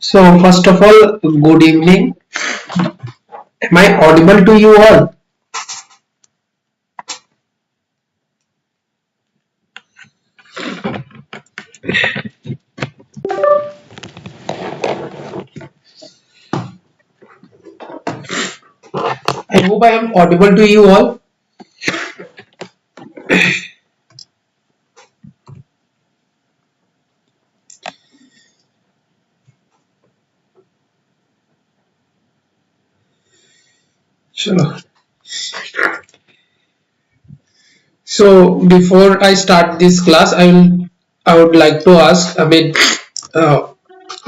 So first of all, good evening. Am I audible to you all? hope I am audible to you all. Sure. So before I start this class, I would like to ask, uh,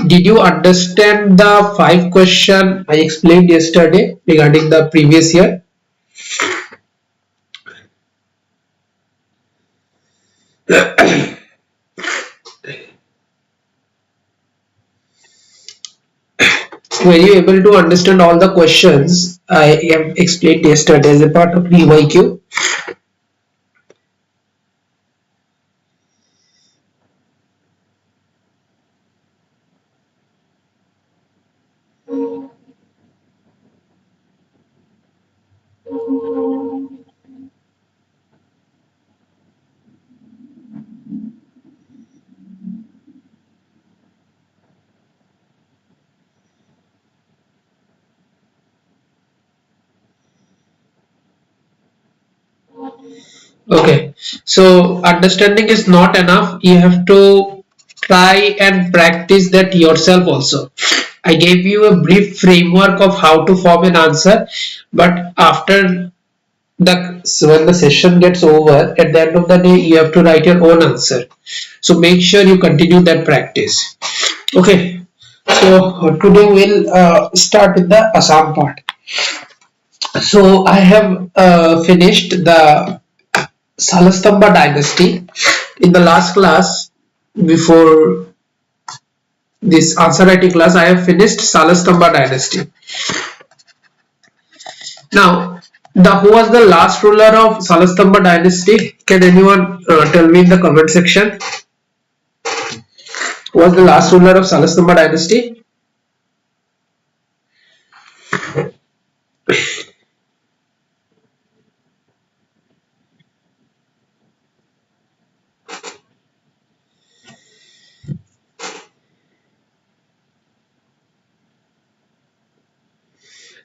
did you understand the 5 question I explained yesterday regarding the previous year? Were you able to understand all the questions I have explained yesterday as a part of PYQ? Okay, so understanding is not enough. You have to try and practice that yourself also. I gave you a brief framework of how to form an answer, but after when the session gets over, at the end of the day, you have to write your own answer. So make sure you continue that practice. Okay, so today we'll start with the Assam part. So I have finished the Salastamba dynasty in the last class. Before this answer writing class, I have finished Salastamba dynasty. Now, who was the last ruler of Salastamba dynasty? Can anyone tell me in the comment section? Who was the last ruler of Salastamba dynasty?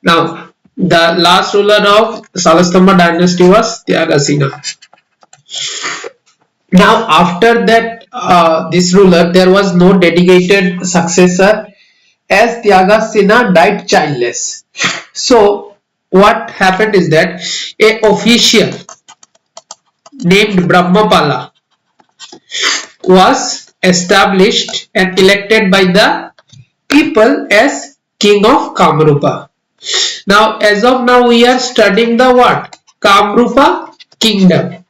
Now, the last ruler of Salastamba dynasty was Tyagasena. Now, after that, this ruler, there was no dedicated successor as Tyagasena died childless. So, what happened is that a official named Brahmapala was established and elected by the people as king of Kamrupa. Now, as of now, we are studying the what? Kamrupa kingdom.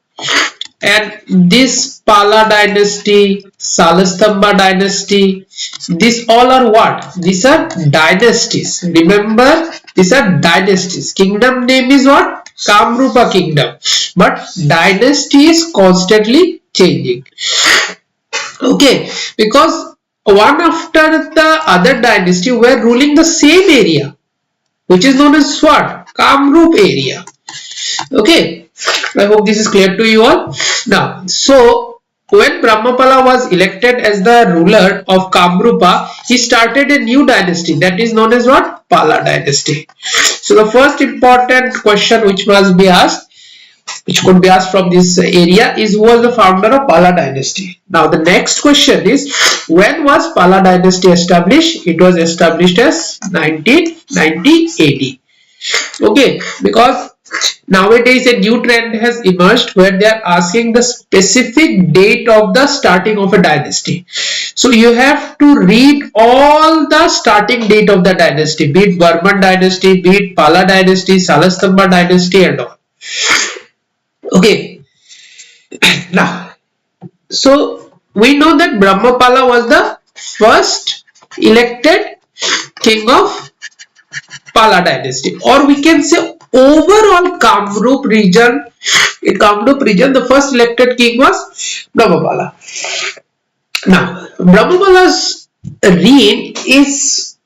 And this Pala dynasty, Salastamba dynasty, these all are what? These are dynasties. Remember, these are dynasties. Kingdom name is what? Kamrupa kingdom. But dynasty is constantly changing. Okay, because one after the other dynasty were ruling the same area, which is known as what? Kamrup area. Okay, I hope this is clear to you all. Now, so when Brahmapala was elected as the ruler of Kamrupa, he started a new dynasty that is known as what? Pala dynasty. So the first important question which must be asked, which could be asked from this area, is who was the founder of Pala dynasty. Now the next question is, when was Pala dynasty established? It was established as 1990 AD. Okay, because nowadays a new trend has emerged where they are asking the specific date of the starting of a dynasty. So you have to read all the starting date of the dynasty, be it Varman dynasty, be it Pala dynasty, Salastamba dynasty and all. Okay, now, so we know that Brahmapala was the first elected king of Pala dynasty, or we can say overall Kamrup region. In Kamrup region, the first elected king was Brahmapala. Now, Brahmapala's reign is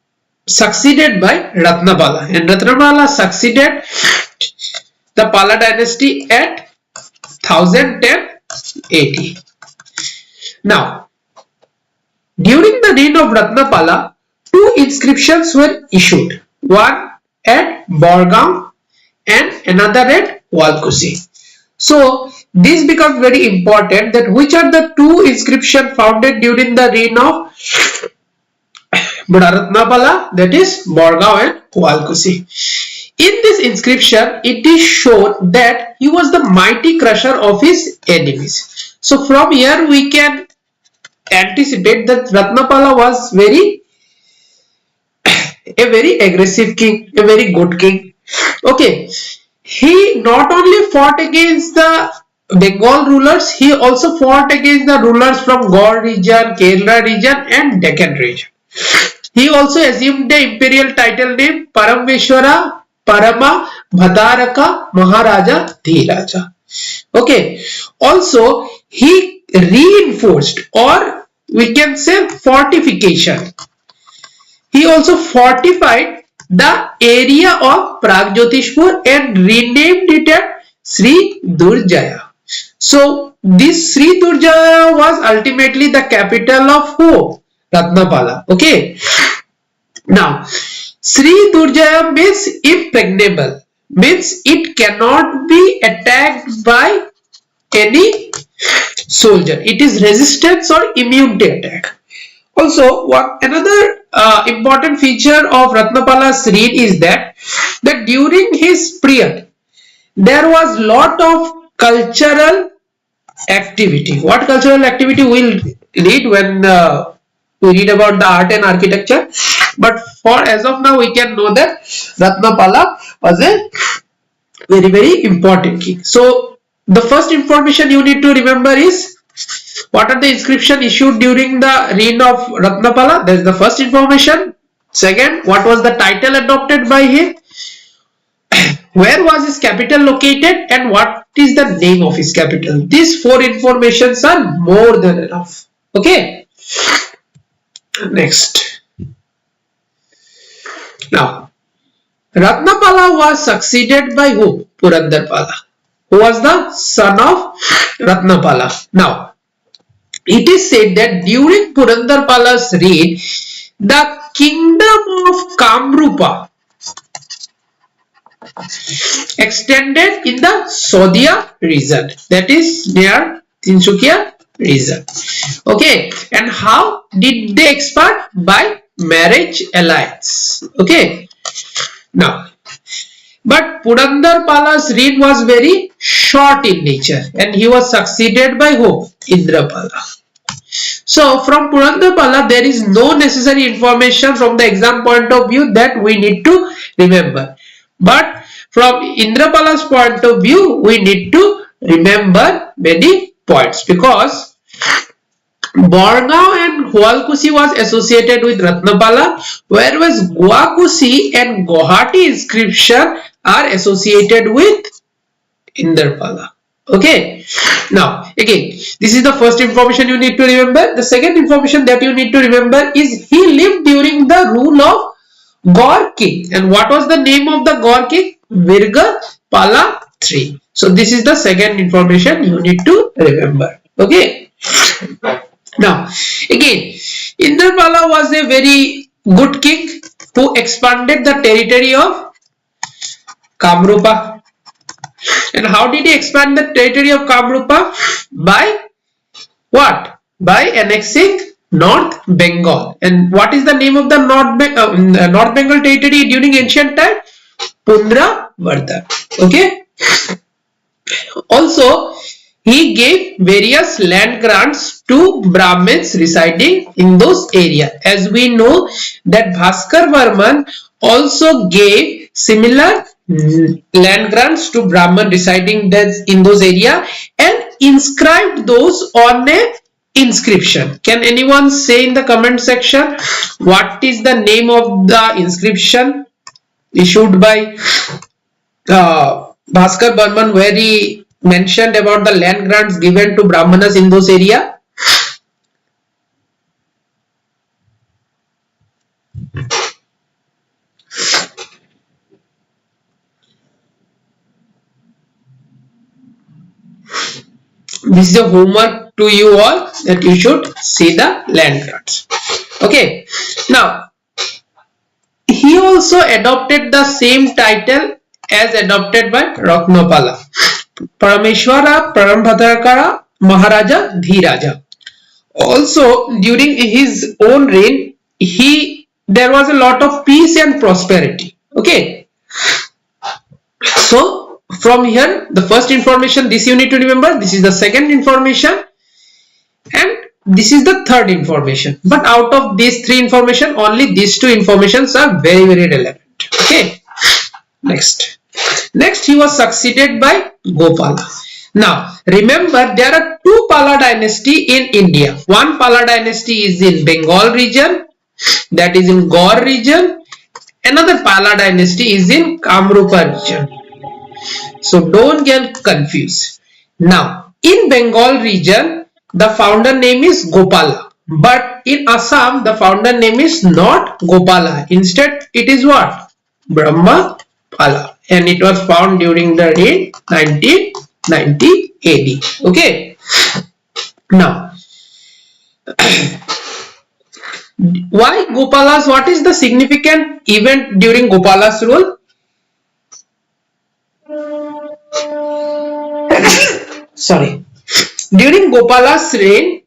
succeeded by Ratnapala, and Ratnapala succeeded the Pala dynasty at 1010 AD. Now, during the reign of Ratnapala, two inscriptions were issued. One at Borgaon and another at Walkusi. So this becomes very important, that which are the two inscriptions founded during the reign of Ratnapala, that is Borgaon and Walkusi. In this inscription, it is shown that he was the mighty crusher of his enemies. So from here we can anticipate that Ratnapala was a very aggressive king, a very good king. Okay, he not only fought against the Bengal rulers, he also fought against the rulers from Gaur region, Kerala region and Deccan region. He also assumed the imperial title name Parameshwara Parama Bhadaraka Maharaja Dhiraja. Okay, also he reinforced, or we can say fortification. He also fortified the area of Pragjyotishpur and renamed it as Sri Durjaya. So this Sri Durjaya was ultimately the capital of who? Ratnapala. Okay. Now Sri Durjaya means impregnable, means it cannot be attacked by any soldier. It is resistant or immune to attack. Also, another important feature of Ratnapala's reign is that during his period there was lot of cultural activity. What cultural activity we'll read when we read about the art and architecture. But for as of now, we can know that Ratnapala was a very important king. So the first information you need to remember is, what are the inscription issued during the reign of Ratnapala? That is the first information. Second, what was the title adopted by him? Where was his capital located? And what is the name of his capital? These four informations are more than enough. Okay. Next. Now, Ratnapala was succeeded by who? Purandarpala, who was the son of Ratnapala. Now, it is said that during Purandarpala's reign, the kingdom of Kamrupa extended in the Sodhya region, that is near Tinsukia region. Okay, and how did they expand? By marriage alliance. Okay, now, but Purandarpala's reign was very short in nature and he was succeeded by who? Indrapala. So from Purandarpala there is no necessary information from the exam point of view that we need to remember. But from Indrapala's point of view we need to remember many points, because Borgaon and Hualkusi was associated with Ratnapala, whereas Guakusi and Guwahati inscription are associated with Indrapala. Okay. Now again, this is the first information you need to remember. The second information that you need to remember is he lived during the rule of Gaur king. And what was the name of the Gaur king? Virgapala III. So this is the second information you need to remember. Okay. Now again, Indrapala was a very good king who expanded the territory of Kamrupa. And how did he expand the territory of Kamrupa? By what? By annexing North Bengal. And what is the name of the North Bengal territory during ancient time? Pundravarta. Okay. Also, he gave various land grants to Brahmins residing in those areas. As we know that Bhaskar Varman also gave similar land grants to Brahmin residing in those areas and inscribed those on a inscription. Can anyone say in the comment section what is the name of the inscription issued by Bhaskar Varman, where he mentioned about the land grants given to Brahmanas in those areas? This is a homework to you all, that you should see the land grants. Okay. Now, he also adopted the same title as adopted by Ratnapala. Parameshwara Parambhadrakara Maharaja Dhiraja. Also during his own reign, there was a lot of peace and prosperity. Okay. So from here, the first information, this you need to remember, this is the second information, and this is the third information. But out of these three information, only these two informations are very, very relevant. Okay. Next he was succeeded by Gopala. Now remember, there are two Pala dynasty in India. One Pala dynasty is in Bengal region, that is in Gaur region. Another Pala dynasty is in Kamrupa region. So don't get confused. Now in Bengal region, the founder name is Gopala, but in Assam the founder name is not Gopala. Instead it is what? Brahma Pala, and it was found during the reign 1990 AD. Okay. Now why Gopala's? What is the significant event during Gopala's rule? Sorry. During Gopala's reign,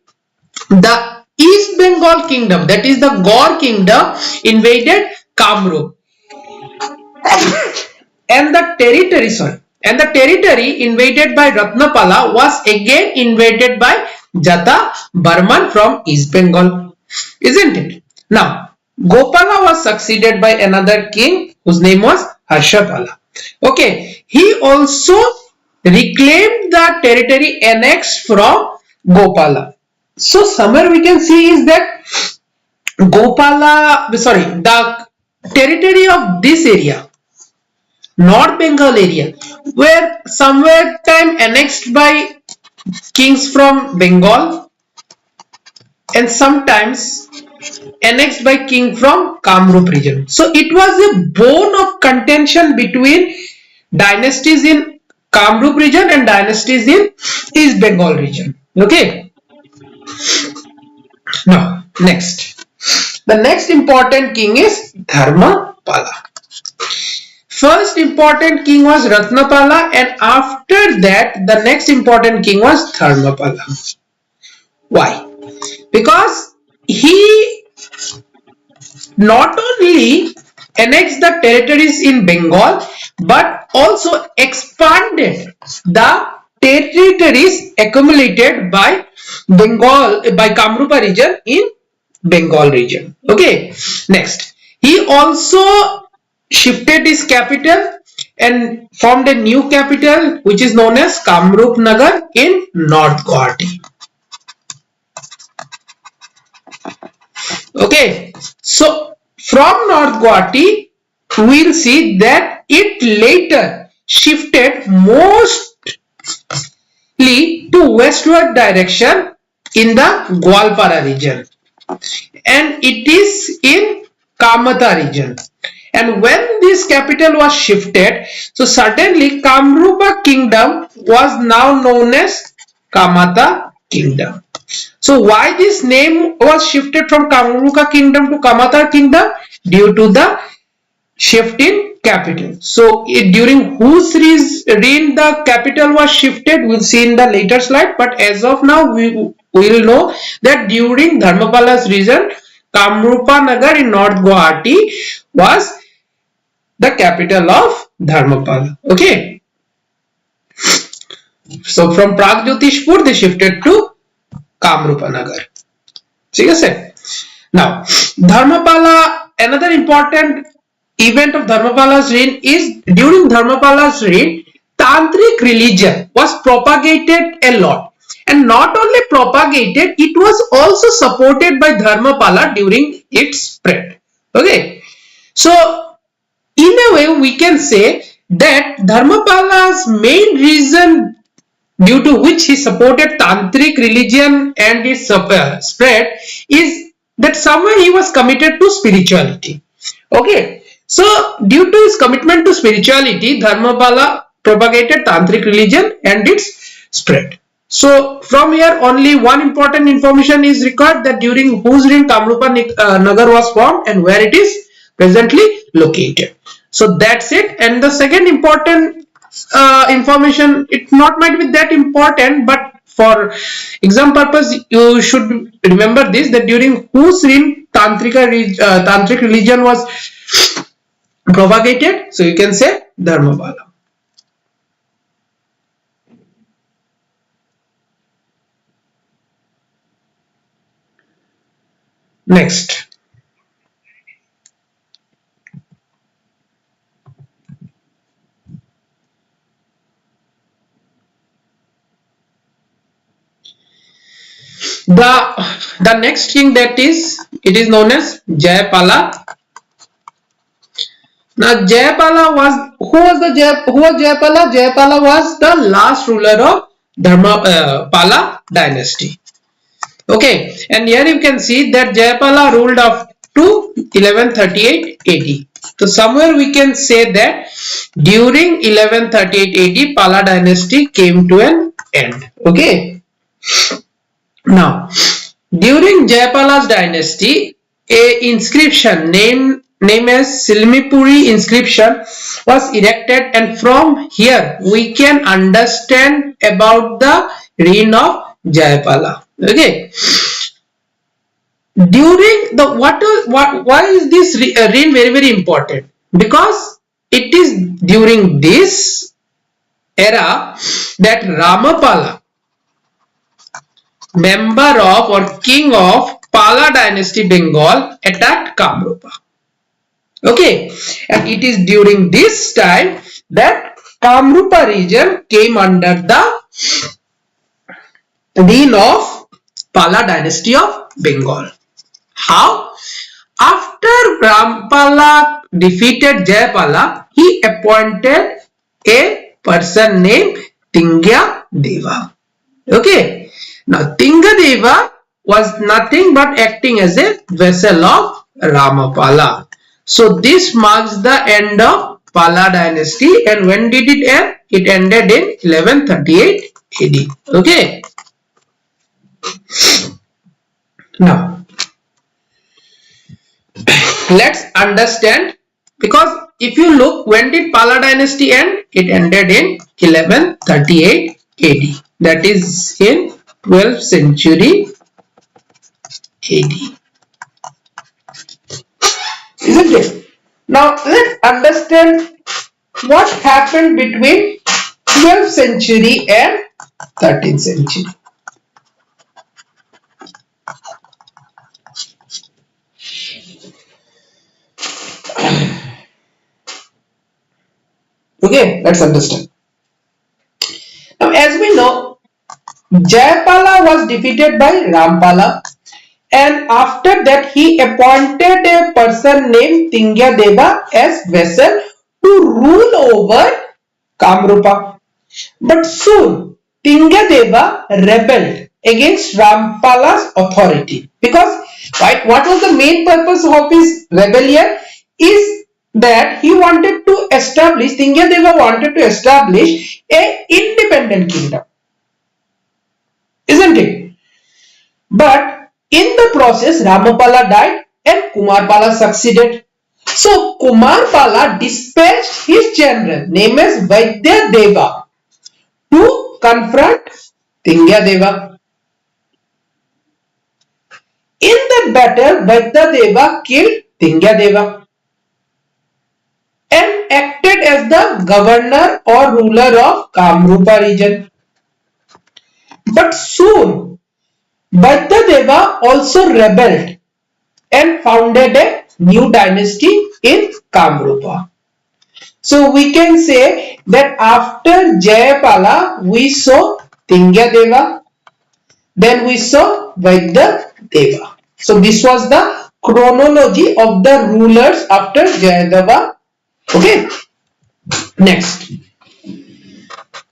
the East Bengal kingdom, that is the Gaur kingdom, invaded Kamrup, and the territory invaded by Ratnapala was again invaded by Jata Barman from East Bengal, isn't it? Now Gopala was succeeded by another king whose name was Harshapala. Okay, he also reclaimed the territory annexed from Gopala. So somewhere we can see is that the territory of this area, North Bengal area, were somewhere time annexed by kings from Bengal and sometimes annexed by king from Kamrup region. So it was a bone of contention between dynasties in Kamrup region and dynasties in East Bengal region. Okay. Now next, the next important king is Dharmapala. First important king was Ratnapala, and after that the next important king was Dharmapala. Why? Because he not only annexed the territories in Bengal but also expanded the territories accumulated by Kamrupa region in Bengal region. Okay. Next, he also shifted his capital and formed a new capital which is known as Kamrup Nagar in North Guwahati. Okay, so from North Guwahati we will see that it later shifted mostly to westward direction in the Gwalpara region, and it is in Kamata region. And when this capital was shifted, so certainly Kamrupa kingdom was now known as Kamata kingdom. So why this name was shifted from Kamrupa kingdom to Kamata kingdom? Due to the shift in capital. So during whose reign the capital was shifted, we'll see in the later slide, but as of now we will know that during Dharmapala's reign, Kamrupa Nagar in North Guwahati was the capital of Dharmapala. Okay. So from Pragjyotishpur they shifted to Kamrupa Nagar. Now Dharmapala, another important event of Dharmapala's reign is during Dharmapala's reign, Tantric religion was propagated a lot, and not only propagated, it was also supported by Dharmapala during its spread. Okay, so in a way we can say that Dharmapala's main reason due to which he supported Tantric religion and its spread is that somewhere he was committed to spirituality. Okay, so due to his commitment to spirituality, Dharmapala propagated Tantric religion and its spread. So from here only one important information is required, that during whose reign Kamrupa Nagar was formed and where it is presently located. So that's it. And the second important information, it not might be that important, but for exam purpose you should remember this, that during whose reign tantric religion was propagated. So you can say Dharmapala. Next, the next king, that is, it is known as Jayapala. Now Jayapala was, who was Jayapala? Jayapala was the last ruler of Pala dynasty. Okay, and here you can see that Jayapala ruled up to 1138 AD. So somewhere we can say that during 1138 AD, Pala dynasty came to an end. Okay. Now, during Jayapala's dynasty, a inscription named as Silmipuri inscription was erected, and from here we can understand about the reign of Jayapala. Okay. During the why is this reign very important? Because it is during this era that Ramapala, member of or king of Pala dynasty Bengal, attacked Kamrupa. Okay, and it is during this time that Kamrupa region came under the reign of Pala dynasty of Bengal. How? After Rampala defeated Jayapala, he appointed a person named Tingya Deva. Okay. Now, Tingya Deva was nothing but acting as a vessel of Ramapala. So, this marks the end of Pala dynasty. And when did it end? It ended in 1138 AD. Okay. Now, let's understand, because if you look, when did Pala dynasty end? It ended in 1138 AD. That is in 12th century AD. Isn't it? Now let's understand what happened between 12th century and 13th century. Okay, let's understand. Now, as we know, Jayapala was defeated by Rampala, and after that he appointed a person named Tingya Deva as vessel to rule over Kamrupa. But soon Tingya Deva rebelled against Rampala's authority, because what was the main purpose of his rebellion is that he wanted to establish, Tingya Deva wanted to establish a independent kingdom, isn't it? But in the process Ramapala died and Kumarpala succeeded. So Kumarpala dispatched his general named as Vaidya Deva to confront Tingya Deva. In the battle, Vaidya Deva killed Tingya Deva and acted as the governor or ruler of Kamrupa region. But soon, Vaidya Deva also rebelled and founded a new dynasty in Kamrupa. So we can say that after Jayapala, we saw Tingya Deva, then we saw Vaidya Deva. So this was the chronology of the rulers after Jayadeva. Okay. Next,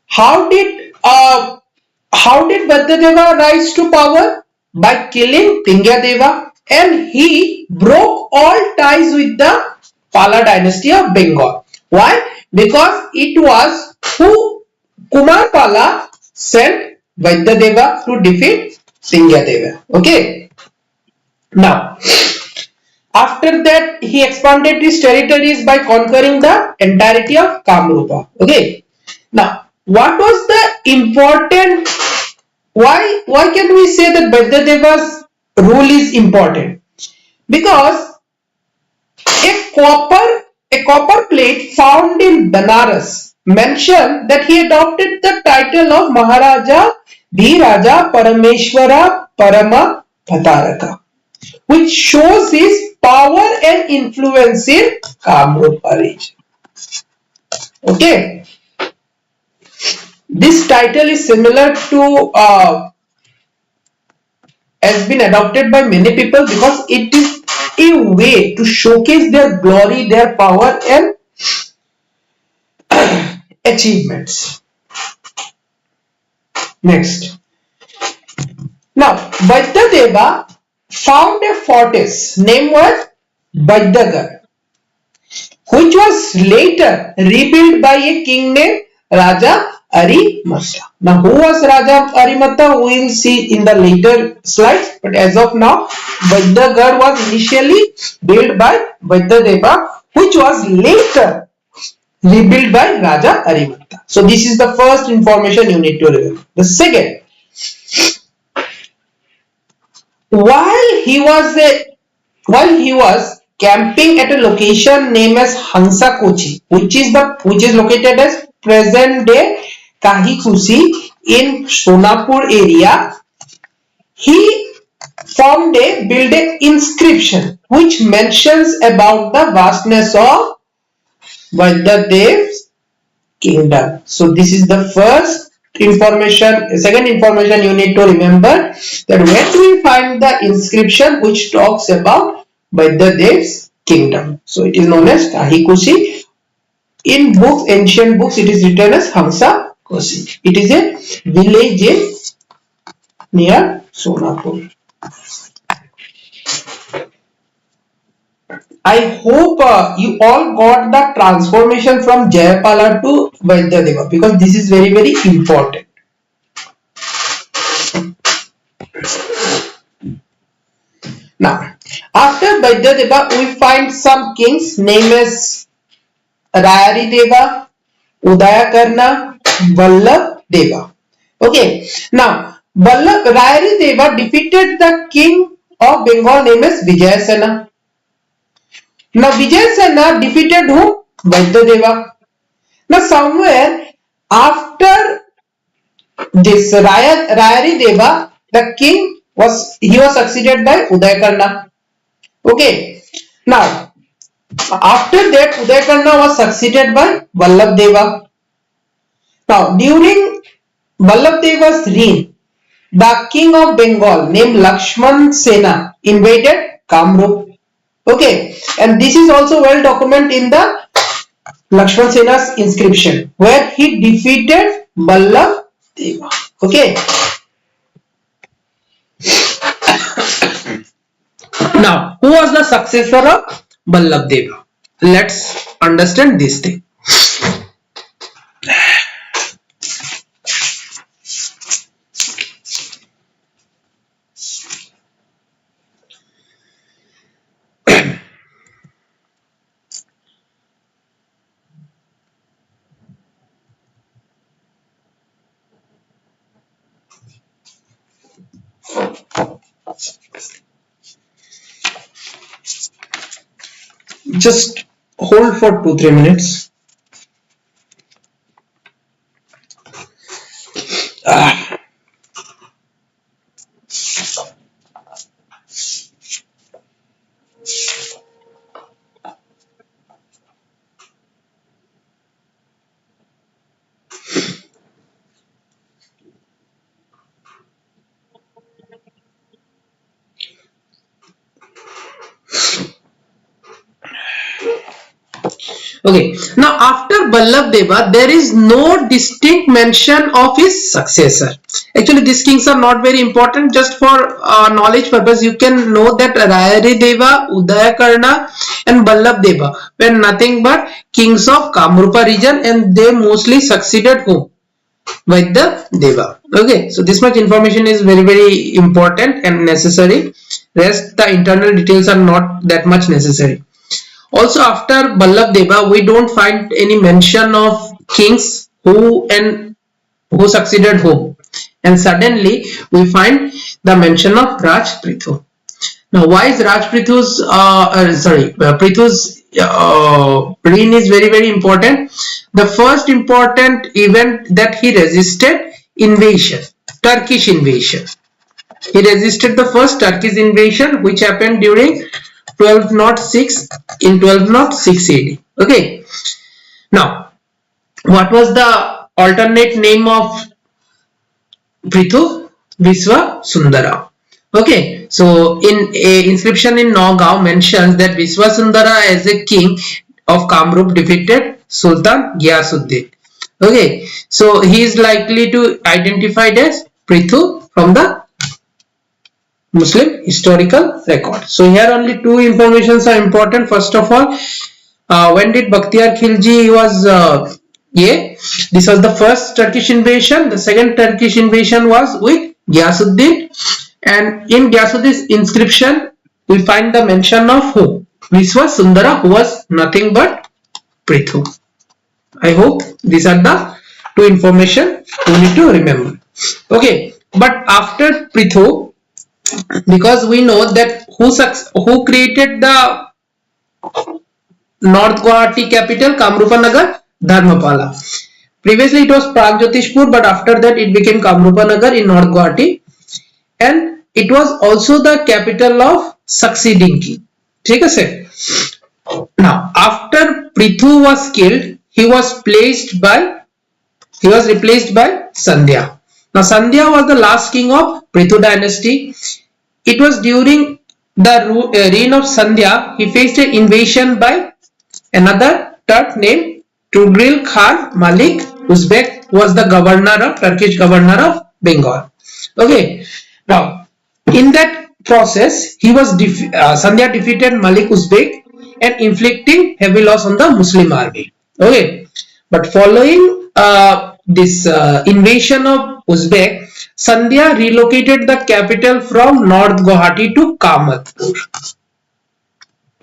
how did Vaidya rise to power? By killing Tingya Deva, and he broke all ties with the Pala dynasty of Bengal. Why? Because it was who Kumarpala sent Vaidya Deva to defeat Tingya Deva. Okay. Now, After that, he expanded his territories by conquering the entirety of Kamrupa. Okay. Now, what was the important? Why can we say that Vaidyadeva's rule is important? Because a copper plate found in Banaras mentioned that he adopted the title of Maharaja Dhiraja Parameshwara Parama Bhattaraka, which shows his power and influence in Kamrupa region. Okay, this title is similar to has been adopted by many people because it is a way to showcase their glory, their power and achievements. Next. Now, Vaidyadeva found a fortress named what? Vaidyagar, which was later rebuilt by a king named Raja Arimatta. Now, who was Raja Arimatta? We will see in the later slides. But as of now, Vaidyagar was initially built by Vaidyadeva, which was later rebuilt by Raja Arimatta. So, this is the first information you need to remember. The second, while he was camping at a location named as Hansakochi, which is located as present day Kahikusi in Sonapur area, he built an inscription which mentions about the vastness of Vaidyadev's kingdom. So this is the second information you need to remember, that where do we find the inscription which talks about Vaidyadev's kingdom. So it is known as Kahikusi. In ancient books, it is written as Hansakosi. It is a village near Sonapur. I hope you all got the transformation from Jayapala to Vaidyadeva, because this is very, very important. Now, after Vaidyadeva, we find some kings named as Rayari Deva, Udayakarna, Vallabh Deva. Okay. Now, Rayari Deva defeated the king of Bengal named as Vijayasena. Now, Vijayasena defeated who? Vaidyadeva. Now, somewhere after this Rayari Deva, the king was succeeded by Udayakarna. Okay. Now, after that, Udayakarna was succeeded by Vallabh Deva. Now, during Vallabh Deva's reign, the king of Bengal named Lakshman Sena invaded Kamrup. Okay, and this is also well documented in the Lakshman Sena's inscription, where he defeated Vallabh Deva. Okay. Now, who was the successor of Vallabh Deva? Let's understand this thing. Just hold for 2-3 minutes. Okay, now after Vallabh Deva, there is no distinct mention of his successor. Actually, these kings are not very important. Just for knowledge purpose, you can know that Rayari Deva, Udayakarna and Vallabh Deva were nothing but kings of Kamrupa region, and they mostly succeeded whom? Vaidyadeva. Okay, so this much information is very, very important and necessary. Rest the internal details are not that much necessary. Also, after Ballabh Deva, we don't find any mention of kings who succeeded whom, and suddenly we find the mention of Raj Prithu. Now, why is Raj Prithu's Prithu's reign is very important? The first important event that he resisted invasion, Turkish invasion. He resisted the first Turkish invasion, which happened during 1206 in 1206 AD. Okay. Now, what was the alternate name of Prithu? Visva Sundara. Okay, so in a inscription in Nagaon mentions that Viswasundara as a king of Kamrup defeated Sultan Ghiyasuddin. Okay, so he is likely to identified as Prithu from the Muslim historical record. So here only two informations are important. First of all, when did Bakhtiyar Khilji was yeah, this was the first Turkish invasion. The second Turkish invasion was with Ghiyasuddin, and in Ghiyasuddin's inscription we find the mention of who? Viswa Sundara, who was nothing but Prithu. I hope these are the two information you need to remember. Okay, but after Prithu, because we know that who created the North Guwahati capital Kamrupa Nagar, Dharmapala. Previously it was Pragjyotishpur, but after that it became Kamrupa Nagar in North Guwahati, and it was also the capital of succeeding king. ठीक है sir? Now after Prithu was killed, he was replaced by Sandhya. Now Sandhya was the last king of Prithu dynasty. It was during the reign of Sandhya he faced an invasion by another Turk named Tugril Khan Malik Uzbek, was the Turkish governor of Bengal. Okay, now in that process he was Sandhya defeated Malik Uzbek and inflicting heavy loss on the Muslim army. Okay, but following this invasion of Uzbek, Sandhya relocated the capital from North Guwahati to Kamatpur.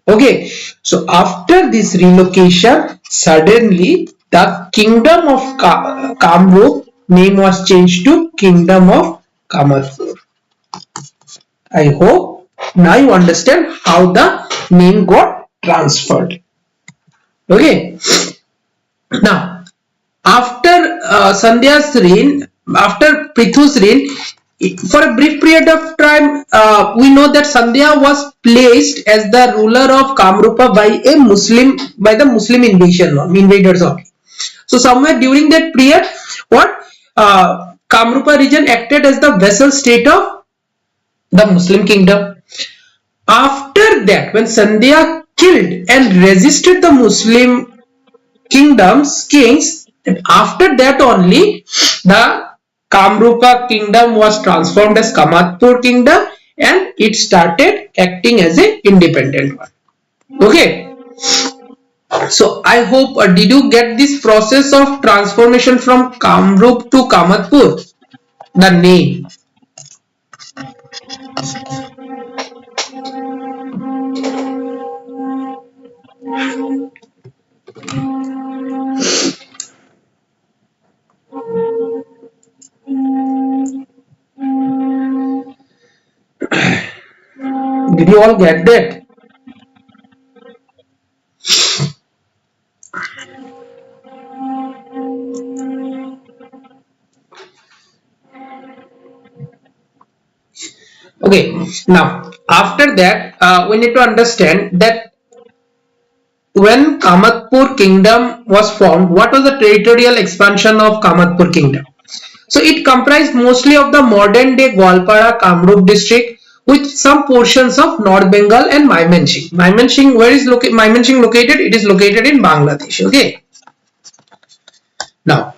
Okay, so after this relocation, suddenly the kingdom of Kamrup name was changed to Kingdom of Kamatpur. I hope now you understand how the name got transferred. Okay, now after Sandhya's reign, after Prithu's reign, for a brief period of time, we know that Sandhya was placed as the ruler of Kamrupa by the Muslim invaders only. So somewhere during that period, what Kamrupa region acted as the vassal state of the Muslim kingdom. After that, when Sandhya killed and resisted the Muslim kings, and after that only the Kamrupa kingdom was transformed as Kamatpur kingdom, and it started acting as an independent one. Okay, so I hope did you get this process of transformation from Kamrup to Kamatpur, the name? Did you all get that? Okay, now after that we need to understand that when Kamatpur kingdom was formed, what was the territorial expansion of Kamatpur kingdom? So it comprised mostly of the modern day Gwalpara Kamrup district with some portions of North Bengal and Mymensingh. Mymensingh, where is Mymensingh located? It is located in Bangladesh. Okay. Now,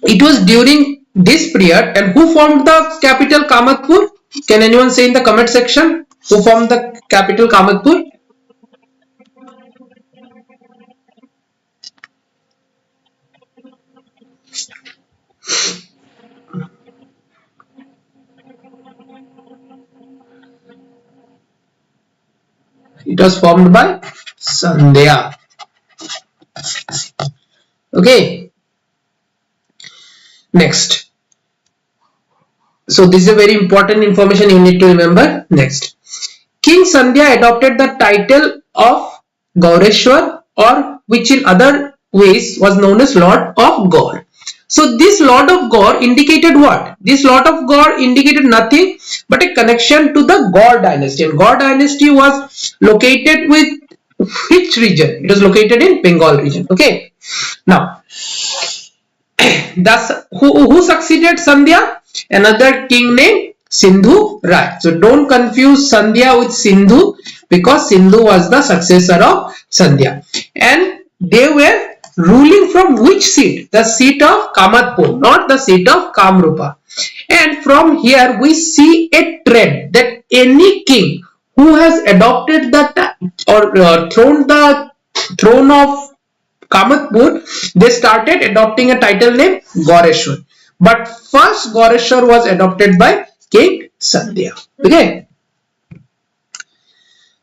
it was during this period, and who formed the capital Kamatpur? Can anyone say in the comment section who formed the capital Kamatpur? It was formed by Sandhya. Okay. Next. So this is a very important information you need to remember. Next. King Sandhya adopted the title of Gaureshwar, or which in other ways was known as Lord of Gaur. So this Lord of Gaur indicated what? This Lord of Gaur indicated nothing but a connection to the Gaur dynasty. And Gaur dynasty was located with which region? It was located in Bengal region. Okay. Now, thus who succeeded Sandhya? Another king named Sindhu Rai. So don't confuse Sandhya with Sindhu, because Sindhu was the successor of Sandhya. And they were ruling from which seat? The seat of Kamatpur, not the seat of Kamrupa. And from here we see a trend that any king who has adopted the thrown the throne of Kamatpur, they started adopting a title named Gaureshwar. But first Gaureshwar was adopted by King Sandhya. Okay.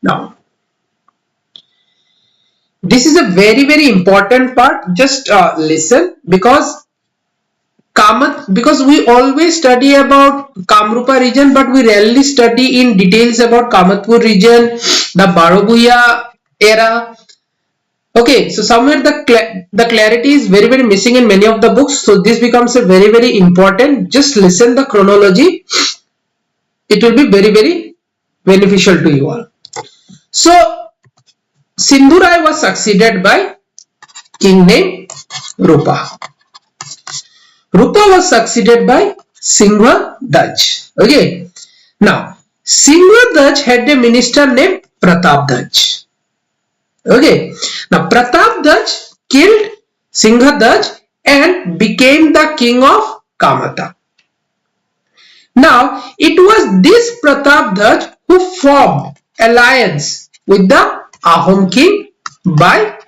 Now, this is a very important part. Just listen, because we always study about Kamrupa region, but we rarely study in details about Kamatpur region, the Barobhuya era. Okay, so somewhere the clarity is very missing in many of the books. So this becomes a very important. Just listen the chronology. It will be very beneficial to you all. So Sindhu Rai was succeeded by king named Rupa. Rupa was succeeded by Singha Daj. Okay. Now, Singha Daj had a minister named Pratap Daj. Okay. Now, Pratap Daj killed Singha Daj and became the king of Kamata. Now, it was this Pratap Daj who formed alliance with the Ahom king by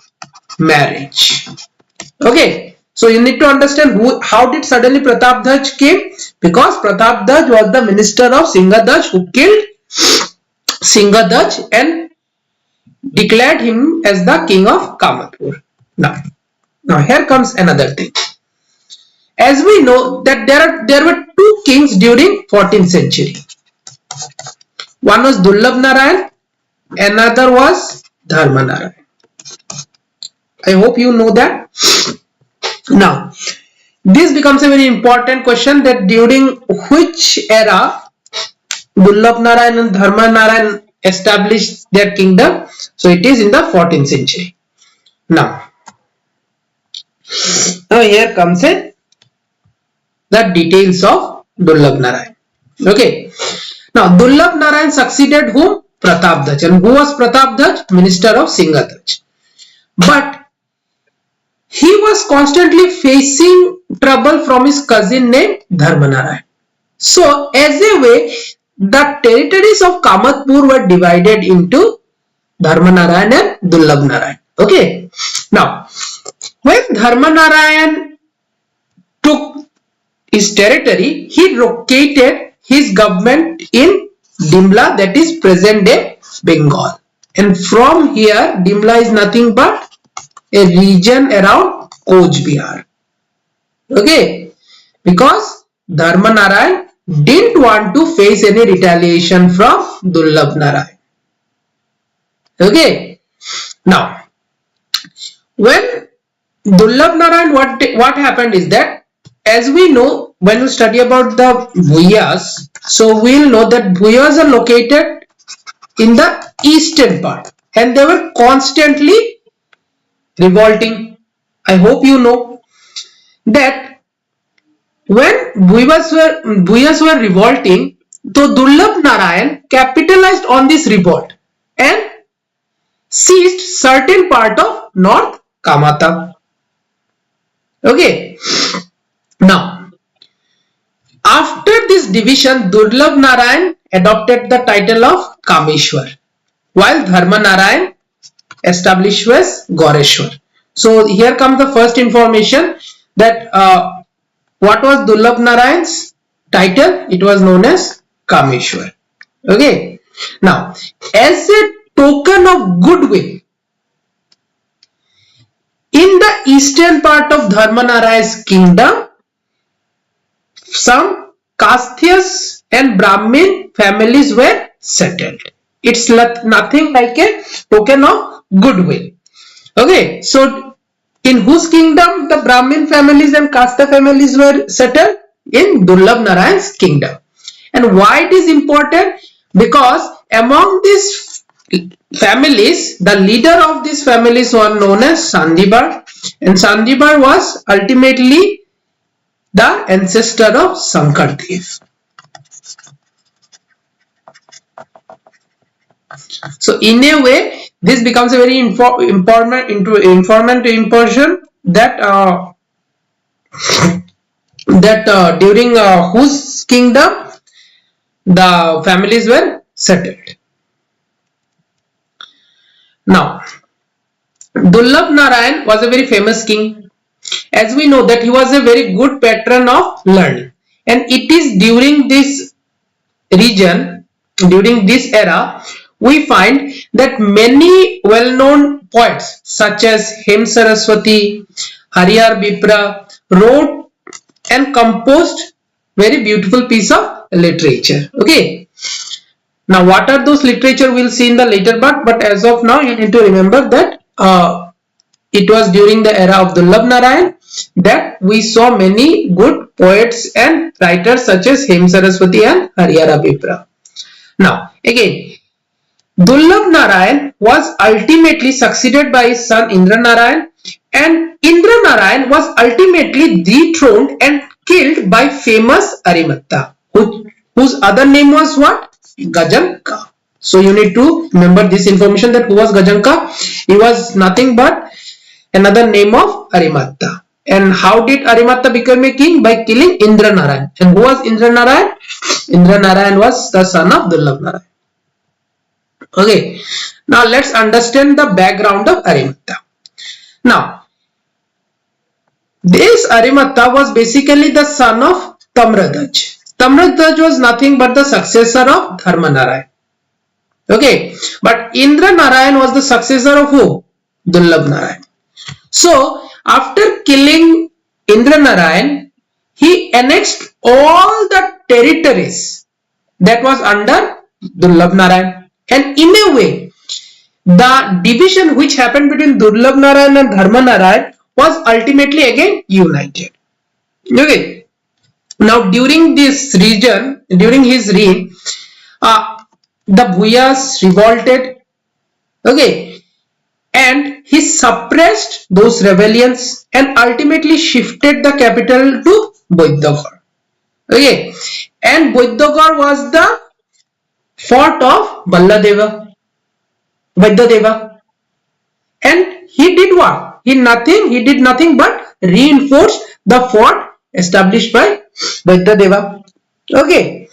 marriage. Okay. So you need to understand how did suddenly Pratap Daj came? Because Pratap Daj was the minister of Singha Daj who killed Singha Daj and declared him as the king of Kamatpur. Now here comes another thing. As we know that there were two kings during 14th century. One was Dullabh Narayan, another was Dharma Narayan. I hope you know that. Now, this becomes a very important question, that during which era Dullabh Narayan and Dharma Narayan established their kingdom. So it is in the 14th century. Now here comes in the details of Dullabh Narayan. Okay. Now Dullabh Narayan succeeded whom? Pratap Daj. And who was Pratap Daj? Minister of Singha Daj. But he was constantly facing trouble from his cousin named Dharma Narayan. So as a way, the territories of Kamatpur were divided into Dharma Narayan and Dullabh Narayan. Okay. Now, when Dharma Narayan took his territory, he located his government in Dimla, that is present day Bengal. And from here, Dimla is nothing but a region around Coach Bihar. Okay. Because Dharma Narayan didn't want to face any retaliation from Dullabh Narayan. Okay. Now, when Dullabh Narayan, what happened is that, as we know, when we study about the Bhuyas, so we'll know that Bhuyas are located in the eastern part and they were constantly revolting. I hope you know that when Bhuyas were revolting, so Dullabh Narayan capitalized on this revolt and seized certain part of North Kamata. Okay. Now, after this division, Dullabh Narayan adopted the title of Kameshwar, while Dharma Narayan established as Gaureshwar. So here comes the first information, that what was Dullabh Narayan's title? It was known as Kameshwar. Okay. Now, as a token of goodwill. In the eastern part of Dharmanarayan's kingdom, some Kasthyas and Brahmin families were settled. It's nothing like a token of goodwill. Okay, so in whose kingdom the Brahmin families and Kastha families were settled? In Durlabh Narayan's kingdom. And why it is important? Because among these families, the leader of these families was known as Sandibar, and Sandibar was ultimately the ancestor of Sankardev. So in a way, this becomes a very important portion that during whose kingdom the families were settled. Now, Durlabh Narayan was a very famous king. As we know that he was a very good patron of learning, and it is during this region, during this era, we find that many well-known poets such as Hem Saraswati, Hariyar Bipra wrote and composed very beautiful piece of literature. Okay. Now, what are those literature? We'll see in the later part, but as of now, you need to remember that it was during the era of Durlabh Narayan that we saw many good poets and writers such as Hem Saraswati and Hariyar Bipra. Now, again, Durlabh Narayan was ultimately succeeded by his son Indra Narayan, and Indra Narayan was ultimately dethroned and killed by famous Arimatta, whose other name was what? Gajanka. So you need to remember this information, that who was Gajanka? He was nothing but another name of Arimatta. And how did Arimatta become a king? By killing Indra Narayan. And who was Indra Narayan? Indra Narayan was the son of Durlabh Narayan. Okay, now let's understand the background of Arimatta. Now, this Arimatta was basically the son of Tamradhaj. Tamradhaj was nothing but the successor of Dharmanarayan. Okay, but Indra Narayan was the successor of who? Durlabh Narayan. So, after killing Indra Narayan, he annexed all the territories that was under Durlabh Narayan. And in a way, the division which happened between Durlabh Narayan and Dharmanarayan was ultimately again united. Okay. Now, during this region, during his reign, the Bhuyas revolted. Okay. And he suppressed those rebellions and ultimately shifted the capital to Boidyagarh. Okay. And Boidyagarh was the fort of Balladeva, Vaidyadeva. And he did what? He did nothing but reinforce the fort established by Vaidyadeva. Okay.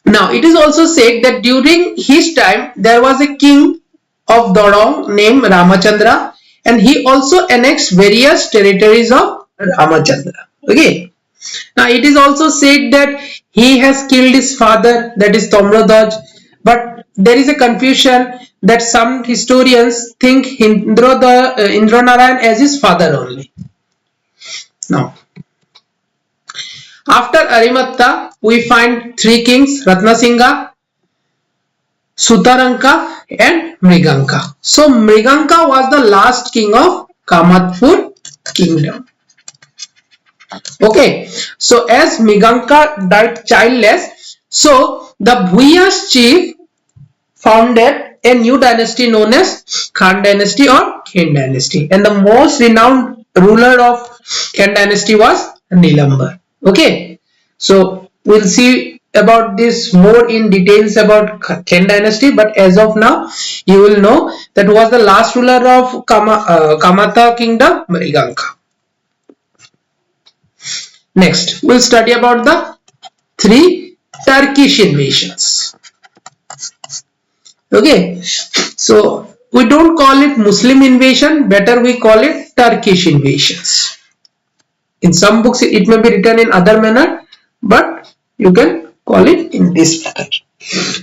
Now, it is also said that during his time, there was a king of Dorong named Ramachandra, and he also annexed various territories of Ramachandra. Okay. Now, it is also said that he has killed his father, that is Tamradhaj, but there is a confusion that some historians think Indra Narayan as his father only. Now, after Arimatta, we find three kings, Ratnasingha, Sutaranka and Mriganka. So, Mriganka was the last king of Kamatpur kingdom. Okay, so as Mriganka died childless, so the Bhuyas chief founded a new dynasty known as Khan dynasty or Khen dynasty, and the most renowned ruler of Khen dynasty was Nilambar. Okay, so we'll see about this more in details about Khen dynasty, but as of now you will know that was the last ruler of Kamata kingdom, Mriganka. Next, we'll study about the three Turkish invasions. Okay, so we don't call it Muslim invasion, better we call it Turkish invasions. In some books it may be written in other manner, but you can call it in this manner.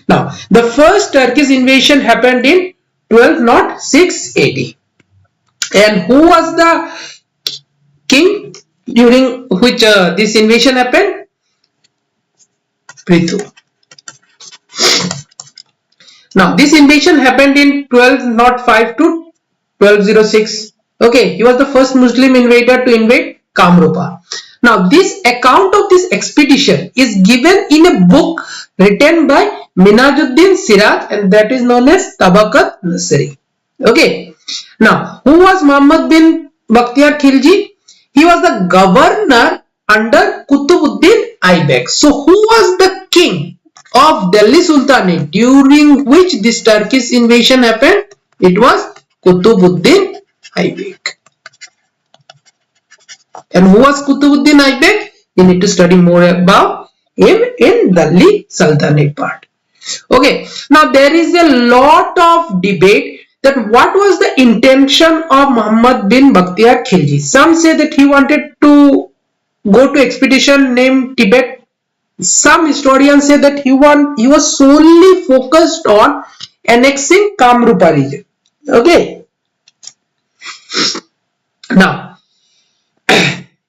Now, the first Turkish invasion happened in 1206 AD. And who was the king during which this invasion happened? Prithu. Now, this invasion happened in 1205 to 1206. Okay, he was the first Muslim invader to invade Kamrupa. Now, this account of this expedition is given in a book written by Minajuddin Siraj, and that is known as Tabakat Nasri. Okay. Now, who was Muhammad bin Bakhtiyar Khilji? He was the governor under Kutubuddin Aibak. So, who was the king of Delhi Sultanate during which this Turkish invasion happened? It was Kutubuddin Aibak. And who was Kutubuddin Aibak? You need to study more about him in Delhi Sultanate part. Okay, now there is a lot of debate that what was the intention of Muhammad bin Bakhtiyar Khilji. Some say that he wanted to go to expedition named Tibet. Some historians say that he was solely focused on annexing Kamrupa region. Okay. Now,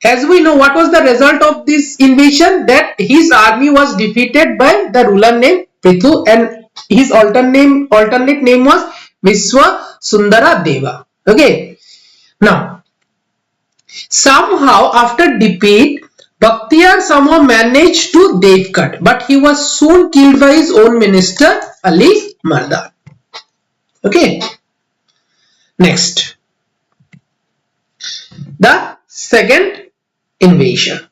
as we know, what was the result of this invasion? That his army was defeated by the ruler named Prithu, and his alternate name was Viswa Sundara Deva. Okay. Now, somehow after defeat, Bakhtiyar somehow managed to Dev cut, but he was soon killed by his own minister Ali Mardan. Okay. Next, the second invasion.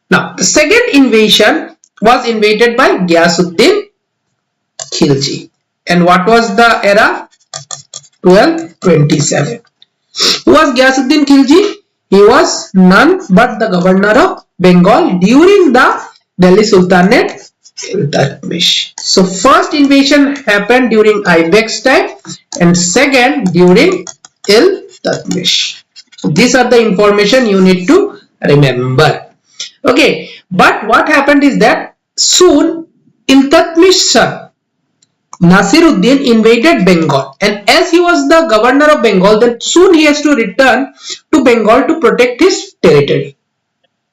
Now, the second invasion was invaded by Ghiyasuddin Khilji. And what was the era? 1227. Who was Ghiyasuddin Khilji? He was none but the governor of Bengal during the Delhi Sultanate Iltutmish. So, first invasion happened during Aibak's time and second during Iltutmish. So, these are the information you need to remember. Okay, but what happened is that soon Iltutmish's son Nasiruddin invaded Bengal, and as he was the governor of Bengal, then soon he has to return to Bengal to protect his territory.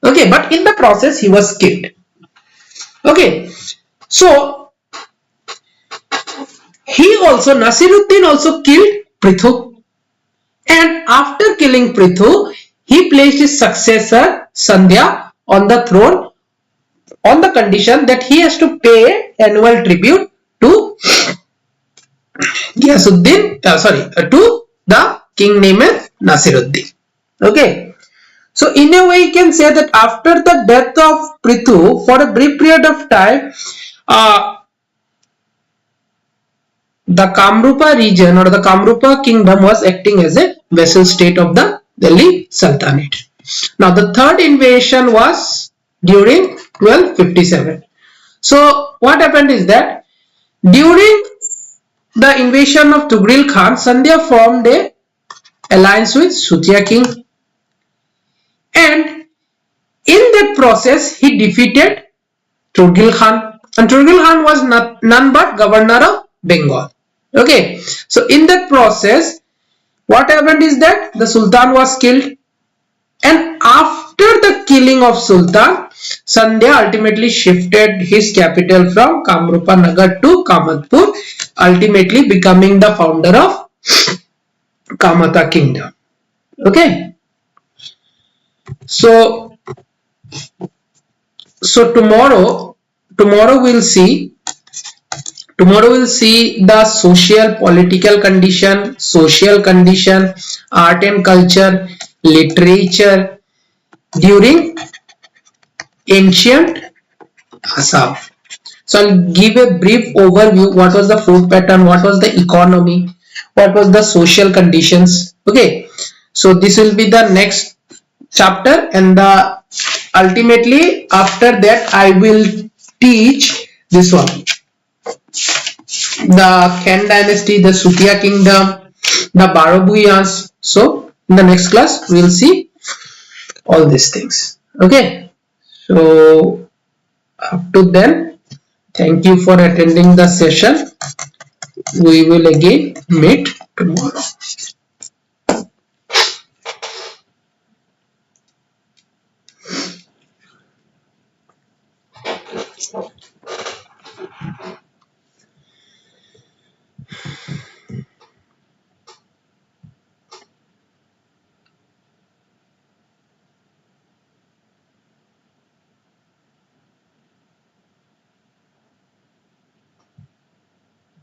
Okay, but in the process he was killed. Okay, so Nasiruddin also killed Prithu, and after killing Prithu, he placed his successor Sandhya on the throne on the condition that he has to pay annual tribute to to the king named Nasiruddin. Okay. So in a way you can say that after the death of Prithu, for a brief period of time, the Kamrupa region or the Kamrupa kingdom was acting as a vassal state of the Delhi Sultanate. Now the third invasion was during 1257. So what happened is that during the invasion of Tughril Khan, Sandhya formed a alliance with Sutia king, and in that process he defeated Tughril Khan, and Tughril Khan was none but governor of Bengal. Okay, so in that process what happened is that the Sultan was killed, and after the killing of Sultan, Sandhya ultimately shifted his capital from Kamrupa Nagar to Kamatpur, ultimately becoming the founder of Kamata kingdom. Okay. So tomorrow we'll see the social political condition, art and culture, literature during ancient Assam. So I'll give a brief overview. What was the food pattern, what was the economy, what was the social conditions. Okay, so this will be the next chapter, and ultimately after that I will teach this one, the Khan dynasty, the Sutia kingdom, the Barabuyans. So in the next class we will see all these things. Okay, so up to then, Thank you for attending the session. We will again meet tomorrow.